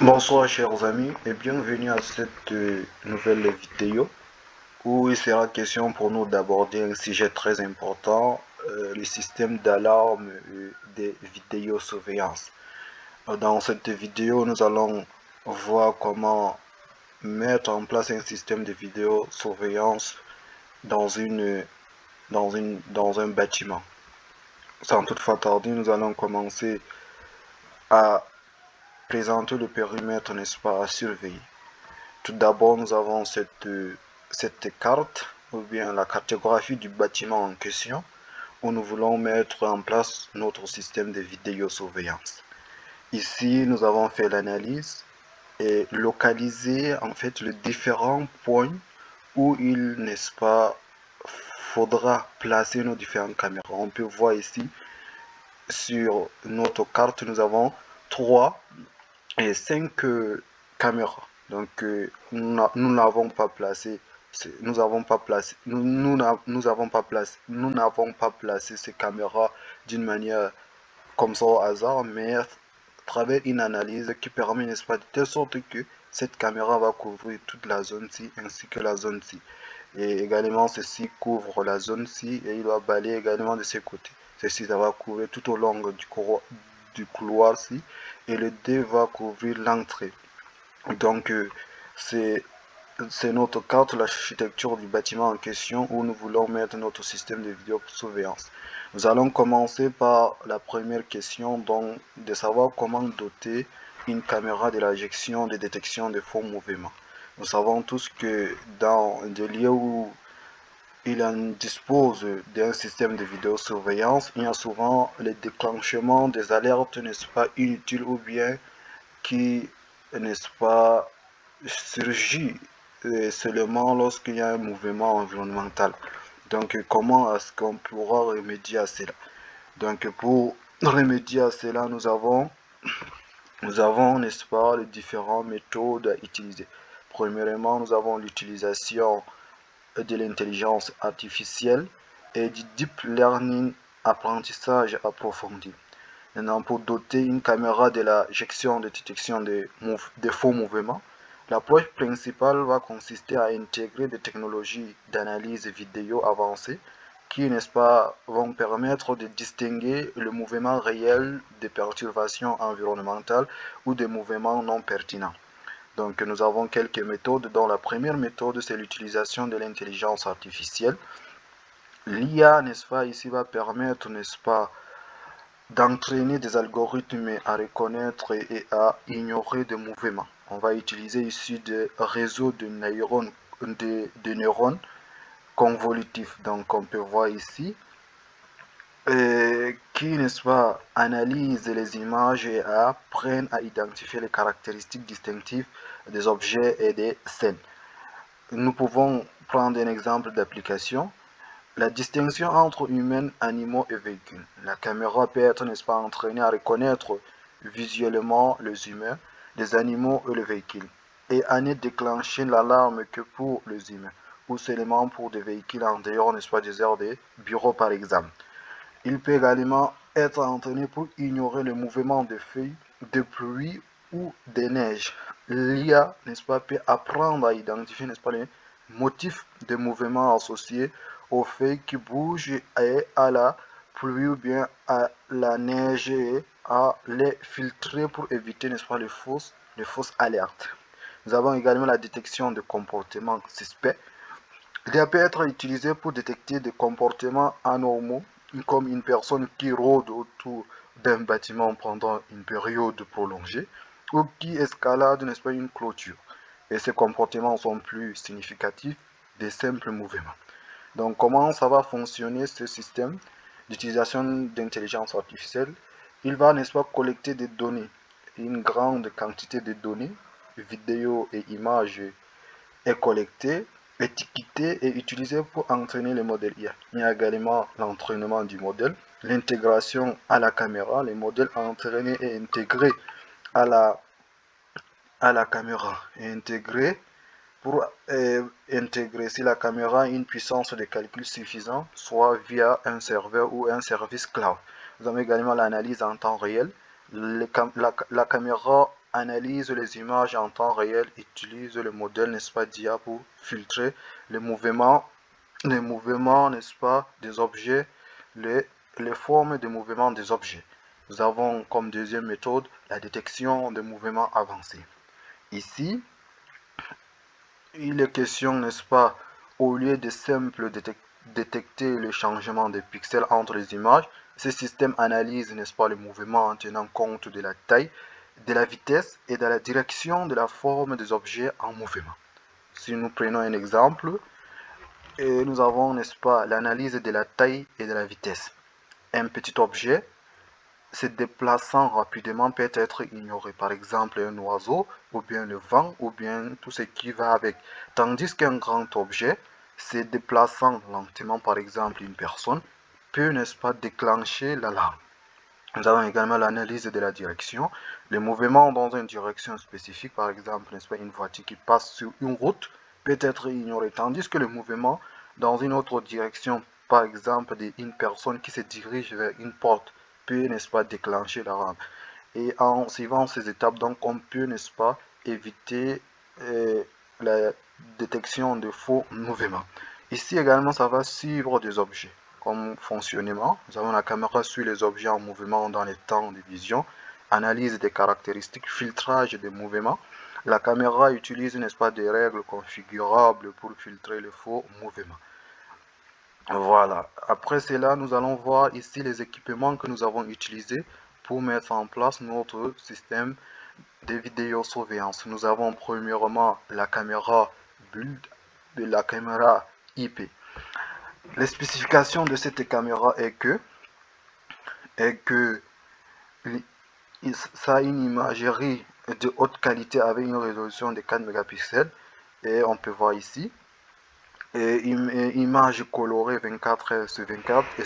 Bonsoir chers amis et bienvenue à cette nouvelle vidéo où il sera question pour nous d'aborder un sujet très important, le système d'alarme des vidéosurveillance. Dans cette vidéo, nous allons voir comment mettre en place un système de vidéosurveillance dans dans un bâtiment. Sans toutefois tarder, nous allons commencer à présenter le périmètre, n'est-ce pas, à surveiller. Tout d'abord, nous avons cette carte, ou bien la cartographie du bâtiment en question, où nous voulons mettre en place notre système de vidéosurveillance. Ici, nous avons fait l'analyse et localisé en fait les différents points où il, n'est-ce pas, faudra placer nos différentes caméras. On peut voir ici, sur notre carte, nous avons 3 et 5 caméras. Donc nous n'avons pas placé nous avons pas placé nous n'avons pas placé ces caméras d'une manière comme ça au hasard, mais à travers une analyse qui permet, n'est-ce pas, de telle sorte que cette caméra va couvrir toute la zone-ci ainsi que la zone-ci. Et également, ceci couvre la zone-ci et il va balayer également de ses côtés. Ceci, ça va couvrir tout au long du couloir-ci et le D va couvrir l'entrée. Donc, c'est notre carte, l'architecture du bâtiment en question où nous voulons mettre notre système de vidéosurveillance. Nous allons commencer par la première question, donc de savoir comment doter une caméra de la gestion de détection de faux mouvements. Nous savons tous que dans des lieux où il en dispose d'un système de vidéosurveillance, il y a souvent le déclenchement des alertes, n'est-ce pas, inutiles ou bien qui, n'est-ce pas, surgit seulement lorsqu'il y a un mouvement environnemental. Donc, comment est-ce qu'on pourra remédier à cela? Donc, pour remédier à cela, nous avons, n'est-ce pas, les différentes méthodes à utiliser. Premièrement, nous avons l'utilisation de l'intelligence artificielle et du deep learning, apprentissage approfondi. Maintenant, pour doter une caméra de la gestion de détection des faux mouvements, l'approche principale va consister à intégrer des technologies d'analyse vidéo avancées qui, n'est-ce pas, vont permettre de distinguer le mouvement réel des perturbations environnementales ou des mouvements non pertinents. Donc, nous avons quelques méthodes, dont la première méthode, c'est l'utilisation de l'intelligence artificielle. L'IA, n'est-ce pas, ici va permettre, n'est-ce pas, d'entraîner des algorithmes à reconnaître et à ignorer des mouvements. On va utiliser ici des réseaux de neurones convolutifs. Donc on peut voir ici qui, n'est-ce pas, analysent les images et apprennent à identifier les caractéristiques distinctives des objets et des scènes. Nous pouvons prendre un exemple d'application. La distinction entre humains, animaux et véhicules. La caméra peut être, n'est-ce pas, entraînée à reconnaître visuellement les humains, les animaux et les véhicules, et à ne déclencher l'alarme que pour les humains, ou seulement pour des véhicules en dehors, n'est-ce pas, des aires de bureaux par exemple. Il peut également être entraîné pour ignorer le mouvement des feuilles, de pluie ou des neiges. L'IA, n'est-ce pas, peut apprendre à identifier, n'est-ce pas, les motifs de mouvements associés aux feuilles qui bougent et à la pluie ou bien à la neige et à les filtrer pour éviter, n'est-ce pas, les fausses alertes. Nous avons également la détection de comportements suspects. L'IA peut être utilisé pour détecter des comportements anormaux, comme une personne qui rôde autour d'un bâtiment pendant une période prolongée, ou qui escalade, n'est-ce pas, une clôture. Et ces comportements sont plus significatifs des simples mouvements. Donc, comment ça va fonctionner ce système d'utilisation d'intelligence artificielle? Il va, n'est-ce pas, collecter des données, une grande quantité de données, vidéos et images est collectée, étiquetée et utilisée pour entraîner le modèle IA. Il y a également l'entraînement du modèle, l'intégration à la caméra, les modèles entraînés et intégrés à la caméra et intégrés pour intégrer si la caméra a une puissance de calcul suffisante, soit via un serveur ou un service cloud. Nous avons également l'analyse en temps réel. La caméra analyse les images en temps réel, utilise le modèle, n'est-ce pas, d'IA pour filtrer les mouvements, n'est-ce pas, des objets, les formes de mouvement des objets. Nous avons comme deuxième méthode la détection de mouvements avancés. Ici, il est question, n'est-ce pas, au lieu de simple détecter le changement des pixels entre les images, ce système analyse, n'est-ce pas, le mouvement en tenant compte de la taille, de la vitesse et de la direction de la forme des objets en mouvement. Si nous prenons un exemple, nous avons, n'est-ce pas, l'analyse de la taille et de la vitesse. Un petit objet se déplaçant rapidement peut être ignoré, par exemple un oiseau, ou bien le vent, ou bien tout ce qui va avec. Tandis qu'un grand objet se déplaçant lentement, par exemple une personne, peut, n'est-ce pas, déclencher l'alarme. Nous avons également l'analyse de la direction. Le mouvement dans une direction spécifique, par exemple, n'est-ce pas, une voiture qui passe sur une route, peut être ignoré, tandis que le mouvement dans une autre direction, par exemple, d'une personne qui se dirige vers une porte, peut, n'est-ce pas, déclencher l'alarme. Et en suivant ces étapes, donc, on peut, n'est-ce pas, éviter la détection de faux mouvements. Ici également, ça va suivre des objets. Comme fonctionnement, nous avons la caméra suit les objets en mouvement dans les temps de vision, analyse des caractéristiques, filtrage des mouvements. La caméra utilise, n'est-ce pas, des règles configurables pour filtrer les faux mouvements. Voilà. Après cela, nous allons voir ici les équipements que nous avons utilisés pour mettre en place notre système de vidéosurveillance. Nous avons premièrement la caméra build de la caméra IP. Les spécifications de cette caméra est que ça a une imagerie de haute qualité avec une résolution de 4 mégapixels et on peut voir ici et image colorée 24 sur 24 et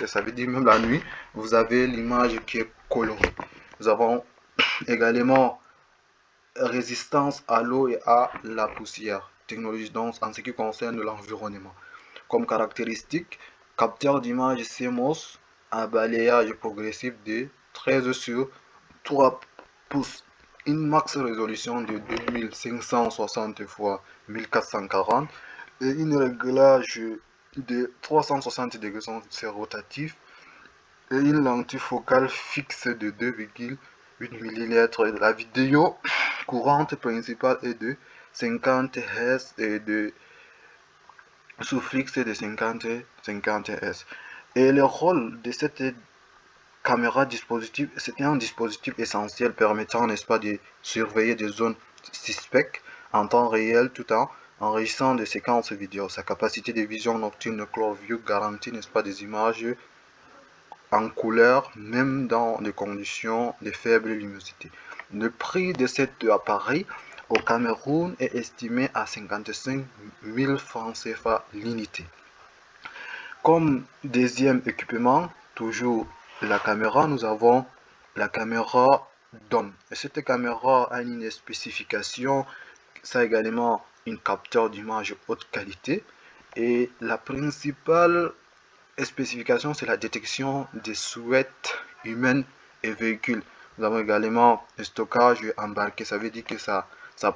ça veut dire même la nuit vous avez l'image qui est colorée. Nous avons également résistance à l'eau et à la poussière, technologie donc en ce qui concerne l'environnement. Comme caractéristique, capteur d'image CMOS à balayage progressif de 13 sur 3 pouces, une max résolution de 2560 x 1440 et une réglage de 360 degrés rotatif et une lentille focale fixe de 2,8 mm. La vidéo courante principale est de 50 Hz et de sous-fixe de 50 Hz. Et le rôle de cette caméra dispositif, c'était un dispositif essentiel permettant, n'est-ce pas, de surveiller des zones suspectes en temps réel tout en enregistrant des séquences vidéo. Sa capacité de vision nocturne ClearView garantit, n'est-ce pas, des images en couleur même dans des conditions de faible luminosité. Le prix de cet appareil au Cameroun est estimé à 55 000 francs CFA l'unité. Comme deuxième équipement, toujours la caméra, nous avons la caméra DOM. Et cette caméra a une spécification, ça a également un capteur d'image haute qualité. Et la principale spécification, c'est la détection des silhouettes humaines et véhicules. Nous avons également le stockage embarqué, ça veut dire que ça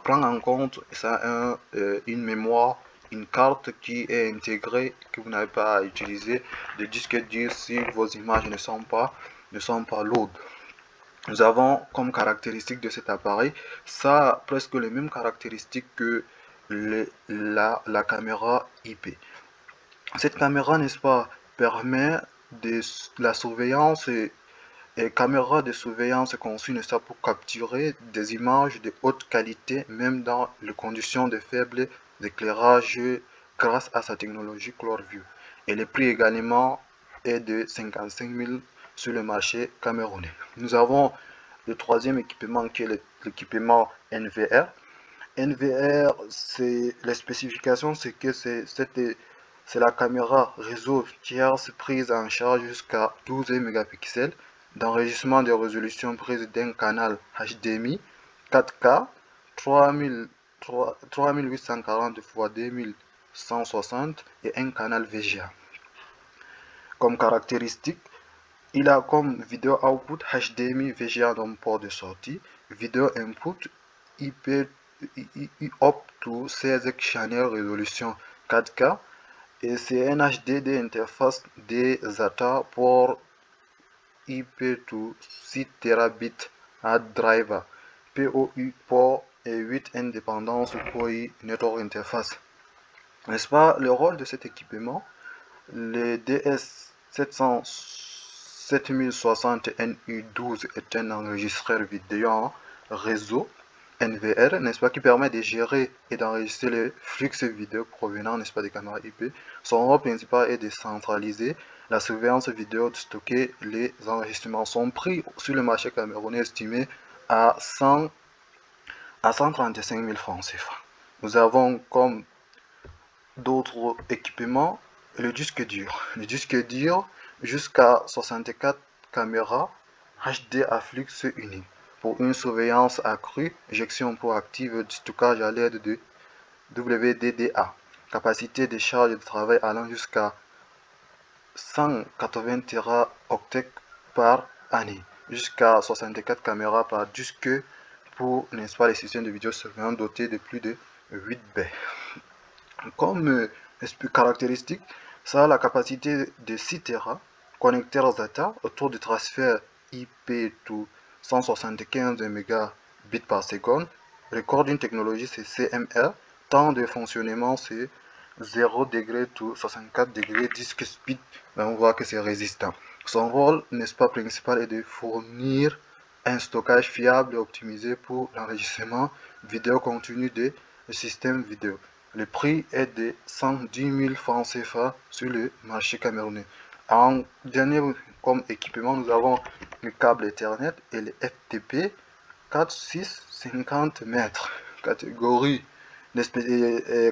prend en compte, ça a une mémoire, une carte qui est intégrée, que vous n'avez pas à utiliser de disque dur si vos images ne sont pas lourdes. Nous avons comme caractéristique de cet appareil, ça a presque les mêmes caractéristiques que la caméra IP. Cette caméra, n'est-ce pas, permet de la surveillance et caméra de surveillance conçue, n'est-ce pas, pour capturer des images de haute qualité même dans les conditions de faible éclairage grâce à sa technologie ClearView. Et le prix également est de 55 000 sur le marché camerounais. Nous avons le troisième équipement qui est l'équipement NVR. NVR, c'est les spécifications, c'est que c'est la caméra réseau tierce prise en charge jusqu'à 12 mégapixels d'enregistrement de résolution prise d'un canal HDMI 4K 3840 x 2160 et un canal VGA. Comme caractéristique, il a comme vidéo output HDMI VGA dans port de sortie video input IP up to 16 channel résolution 4K et c'est un HDD interface des SATA pour IP to 6 Tb hard driver POU port et 8 indépendance POI network interface. N'est-ce pas le rôle de cet équipement? Le DS7060NU12 est un enregistreur vidéo en réseau NVR, n'est-ce pas, qui permet de gérer et d'enregistrer les flux vidéo provenant, n'est-ce pas, des caméras IP. Son rôle principal est de centraliser la surveillance vidéo, de stocker les enregistrements. Son prix sur le marché camerounais est estimé à 135 000 francs CFA. Nous avons comme d'autres équipements le disque dur. Le disque dur jusqu'à 64 caméras HD à flux unique. Pour une surveillance accrue, éjection proactive du stockage à l'aide de WDDA. Capacité de charge de travail allant jusqu'à 180 teraoctets par année. Jusqu'à 64 caméras par disque pour, n'est-ce pas, les systèmes de vidéosurveillance dotés de plus de 8 baies. Comme caractéristique, ça a la capacité de 6 Tera, connecteur SATA, autour du transfert IP to 175 Mbps par seconde. Record d'une technologie c'est CMR, temps de fonctionnement c'est 0 degré to 64 degrés, disque speed, ben on voit que c'est résistant. Son rôle, n'est-ce pas, principal est de fournir un stockage fiable et optimisé pour l'enregistrement vidéo continu des systèmes vidéo. Le prix est de 110 000 francs CFA sur le marché camerounais. En dernier, comme équipement, nous avons le câble Ethernet et le FTP 4650 mètres. Catégorie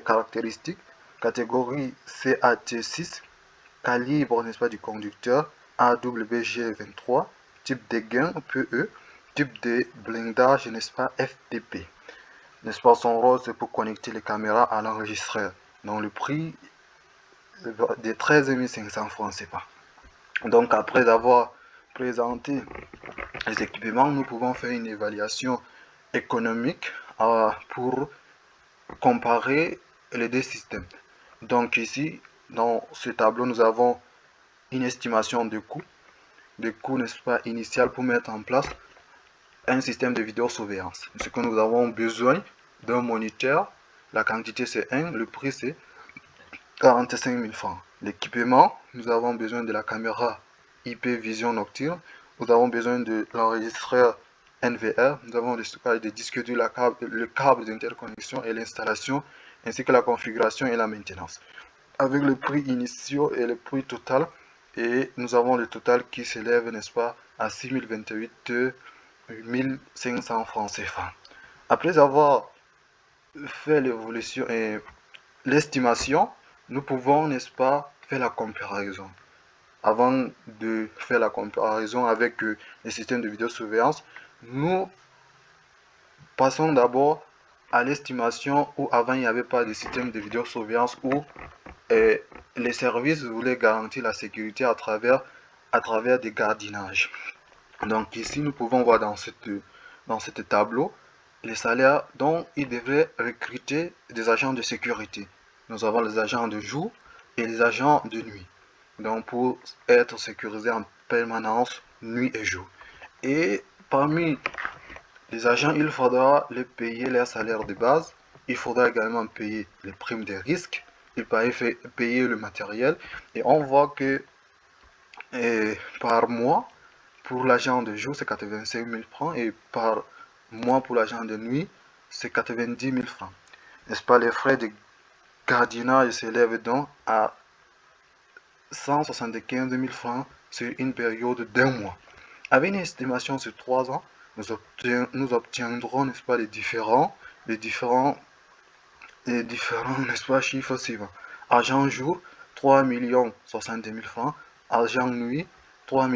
caractéristiques. Catégorie CAT6. Calibre, n'est-ce pas, du conducteur AWG23. Type de gain PE. Type de blindage, n'est-ce pas, FTP. N'est-ce pas, son rôle c'est pour connecter les caméras à l'enregistreur. Donc le prix de 13 500 francs CFA. Donc après avoir présenté les équipements, nous pouvons faire une évaluation économique pour comparer les deux systèmes. Donc ici, dans ce tableau, nous avons une estimation de coût, n'est-ce pas, initial pour mettre en place un système de vidéosurveillance. Ce que nous avons besoin d'un moniteur, la quantité c'est 1, le prix c'est 45 000 francs. L'équipement, nous avons besoin de la caméra IP vision nocturne, nous avons besoin de l'enregistreur NVR, nous avons le stockage des disques durs, le câble d'interconnexion et l'installation, ainsi que la configuration et la maintenance. Avec le prix initial et le prix total, et nous avons le total qui s'élève, n'est-ce pas, à 6 028 500 francs CFA. Après avoir fait l'évolution et l'estimation, nous pouvons, n'est-ce pas, faire la comparaison. Avant de faire la comparaison avec les systèmes de vidéosurveillance, nous passons d'abord à l'estimation où avant il n'y avait pas de système de vidéosurveillance où les services voulaient garantir la sécurité à travers des gardiennages. Donc ici, nous pouvons voir dans ce tableau les salaires dont ils devraient recruter des agents de sécurité. Nous avons les agents de jour et les agents de nuit. Donc pour être sécurisés en permanence, nuit et jour. Et parmi les agents, il faudra les payer leur salaire de base. Il faudra également payer les primes de risque. Il faudra payer le matériel. Et on voit que par mois, pour l'agent de jour, c'est 85 000 francs. Et par mois, pour l'agent de nuit, c'est 90 000 francs. N'est-ce pas, les frais de gardiennage s'élèvent donc à 175 000 francs sur une période d'un mois. Avec une estimation sur 3 ans, nous obtiendrons, n'est-ce pas, les différents, n'est-ce pas, chiffres suivants. Agent jour, 3 060 000 francs. Agent nuit, 3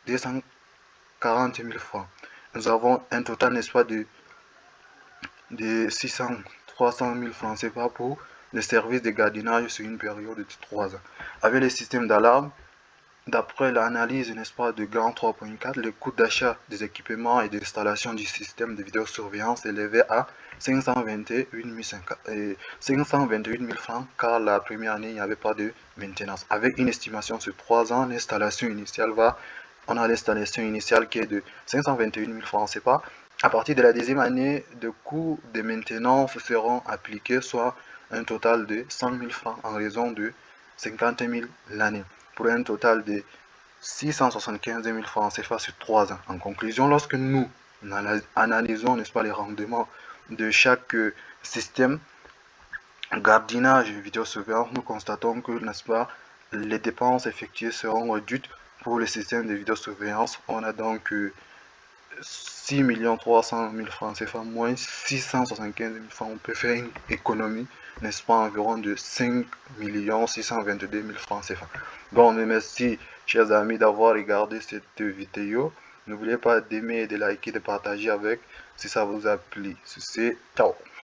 240 000 francs. Nous avons un total, n'est-ce pas, de 300 000 francs. C'est pas pour le service de gardiennage sur une période de 3 ans. Avec les systèmes d'alarme, D'après l'analyse, n'est-ce pas, de GAN 3.4, le coût d'achat des équipements et d'installation du système de vidéosurveillance est élevé à 528 000 francs car la première année, il n'y avait pas de maintenance. Avec une estimation sur 3 ans, on a l'installation initiale qui est de 528 000 francs. C'est pas à partir de la deuxième année, de coûts de maintenance seront appliqués, soit un total de 100 000 francs en raison de 50 000 l'année, pour un total de 675 000 francs CFA sur 3 ans. En conclusion, lorsque nous analysons, n'est-ce pas, les rendements de chaque système gardiennage et vidéosurveillance, nous constatons que, n'est-ce pas, les dépenses effectuées seront réduites pour le système de vidéosurveillance. On a donc 6 300 000 francs CFA moins 675 000 francs. On peut faire une économie, n'est-ce pas, environ de 5 622 000 francs CFA. Bon, mais merci, chers amis, d'avoir regardé cette vidéo. N'oubliez pas d'aimer, de liker, de partager avec si ça vous a plu. C'est ciao.